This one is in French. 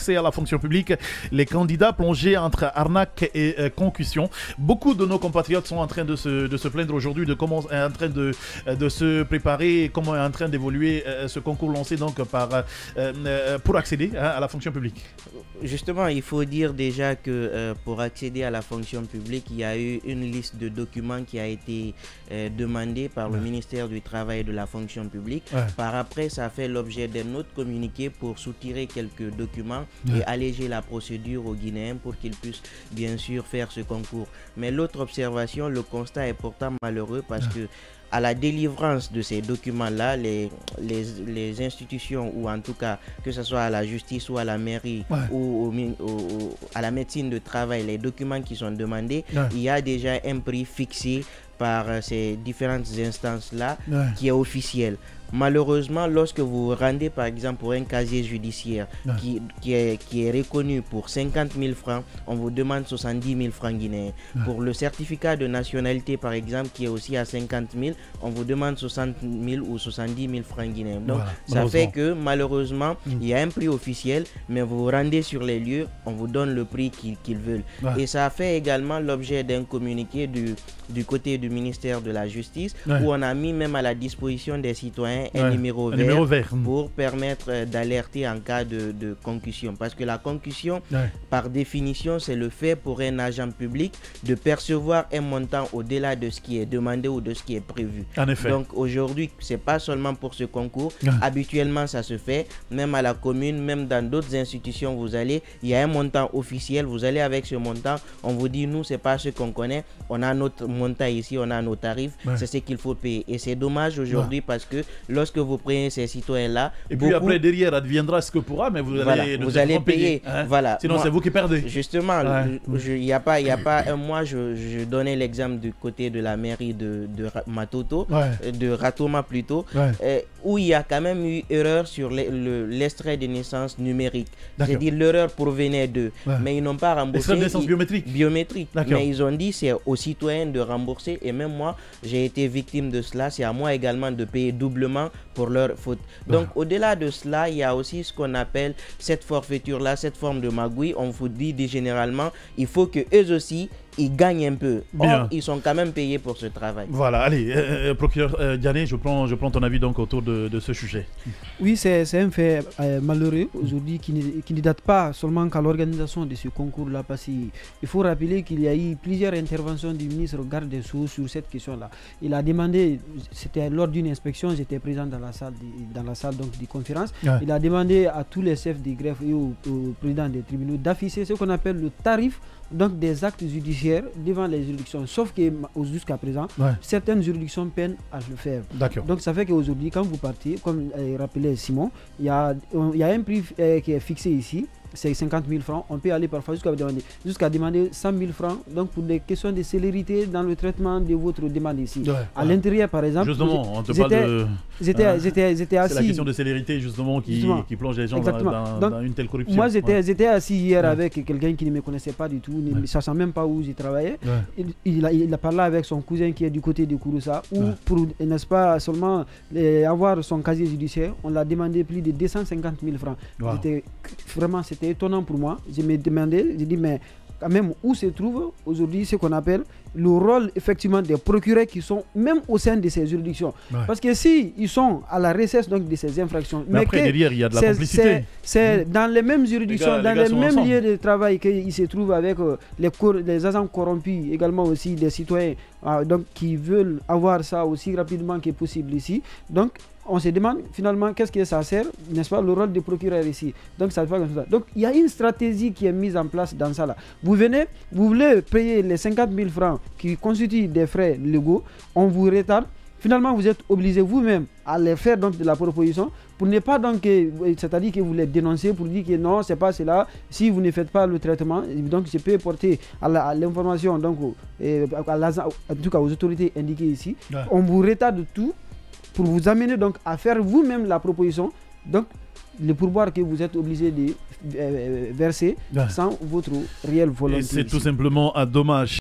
accès à la fonction publique. Les candidats plongés entre arnaque et concussion. Beaucoup de nos compatriotes sont en train de se plaindre aujourd'hui de comment est en train de se préparer et comment est en train d'évoluer ce concours lancé donc pour accéder à la fonction publique. Justement, il faut dire déjà que pour accéder à la fonction publique, il y a eu une liste de documents qui a été demandée par le ministère du Travail et de la fonction publique. Par après, ça a fait l'objet d'un autre communiqué pour soutirer quelques documents et alléger la procédure aux Guinéens pour qu'ils puissent bien sûr faire ce concours. Mais l'autre observation, le constat est pourtant malheureux parce que à la délivrance de ces documents-là, les institutions, ou en tout cas que ce soit à la justice ou à la mairie ou à la médecine de travail, les documents qui sont demandés, il y a déjà un prix fixé par ces différentes instances-là qui est officiel. Malheureusement, lorsque vous vous rendez par exemple pour un casier judiciaire qui est reconnu pour 50 000 francs, on vous demande 70 000 francs guinéens. Pour le certificat de nationalité par exemple qui est aussi à 50 000, on vous demande 60 000 ou 70 000 francs guinéens. Donc ça fait que malheureusement, il y a un prix officiel, mais vous vous rendez sur les lieux, on vous donne le prix qu'ils veulent. Et ça a fait également l'objet d'un communiqué du côté du ministère de la Justice où on a mis même à la disposition des citoyens un numéro vert pour permettre d'alerter en cas de concussion. Parce que la concussion, par définition, c'est le fait pour un agent public de percevoir un montant au-delà de ce qui est demandé ou de ce qui est prévu. En effet. Donc aujourd'hui, c'est pas seulement pour ce concours. Habituellement, ça se fait. Même à la commune, même dans d'autres institutions, vous allez, il y a un montant officiel. Vous allez avec ce montant. On vous dit, nous, c'est pas ce qu'on connaît. On a notre montant ici, on a nos tarifs. C'est ce qu'il faut payer. Et c'est dommage aujourd'hui parce que lorsque vous prenez ces citoyens-là... Et puis après, derrière, adviendra ce que pourra, mais vous allez payer. Voilà. Sinon, c'est vous qui perdez. Justement, il n'y a pas un mois, je donnais l'exemple du côté de la mairie de Matoto, de Ratoma plutôt, où il y a quand même eu erreur sur l'extrait de naissance numérique. C'est-à-dire l'erreur provenait d'eux. Mais ils n'ont pas remboursé. Extrait de naissance biométrique. Mais ils ont dit c'est aux citoyens de rembourser. Et même moi, j'ai été victime de cela. C'est à moi également de payer doublement pour leur faute. Donc au-delà de cela, il y a aussi ce qu'on appelle cette forfaiture-là, cette forme de magouille. On vous dit généralement, il faut que eux aussi ils gagnent un peu. Or, ils sont quand même payés pour ce travail. Voilà, allez, procureur Diané, je prends ton avis donc autour de ce sujet. Oui, c'est un fait malheureux aujourd'hui qui ne date pas seulement qu'à l'organisation de ce concours-là, parce qu'il faut rappeler qu'il y a eu plusieurs interventions du ministre garde des Sceaux sur cette question-là. Il a demandé, c'était lors d'une inspection, j'étais présent dans la salle donc, de conférence, il a demandé à tous les chefs de greffe et au président des tribunaux d'afficher ce qu'on appelle le tarif donc des actes judiciaires devant les juridictions, sauf que jusqu'à présent, certaines juridictions peinent à le faire. Donc ça fait qu'aujourd'hui, quand vous partez, comme rappelait Simon, il y a un prix qui est fixé ici, c'est 50 000 francs. On peut aller parfois jusqu'à demander 100 000 francs, donc pour des questions de célérité dans le traitement de votre demande ici. À l'intérieur, par exemple, justement, on te parle de... J'étais assis. C'est la question de célérité justement qui plonge les gens dans une telle corruption. Moi, j'étais assis hier avec quelqu'un qui ne me connaissait pas du tout, ne sachant même pas où j'ai travaillé. Il a parlé avec son cousin qui est du côté de Kouroussa, où pour, n'est-ce pas, seulement avoir son casier judiciaire, on l'a demandé plus de 250 000 francs. Vraiment, c'était étonnant pour moi. Je me demandais, j'ai dit, mais quand même, où se trouve aujourd'hui ce qu'on appelle le rôle effectivement des procureurs qui sont même au sein de ces juridictions. Parce que si ils sont à la recherche donc de ces infractions, mais après derrière il y a de la complicité. C'est dans les mêmes juridictions, dans les mêmes lieux de travail qu'ils se trouvent avec les agents corrompus, également aussi des citoyens donc qui veulent avoir ça aussi rapidement que possible ici. Donc on se demande finalement qu'est-ce que ça sert, n'est-ce pas, le rôle de procureur ici. Donc ça fait comme ça. Donc il y a une stratégie qui est mise en place dans ça là. Vous voulez payer les 50 000 francs qui constituent des frais légaux, on vous retarde. Finalement, vous êtes obligé vous-même à les faire donc de la proposition pour ne pas donc, c'est-à-dire que vous les dénoncez pour dire que non, c'est pas cela. Si vous ne faites pas le traitement, donc je peux porter à l'information donc en tout cas aux autorités indiquées ici. On vous retarde tout pour vous amener donc à faire vous-même la proposition. Donc le pourboire que vous êtes obligé de verser sans votre réelle volonté. Et c'est tout simplement un dommage.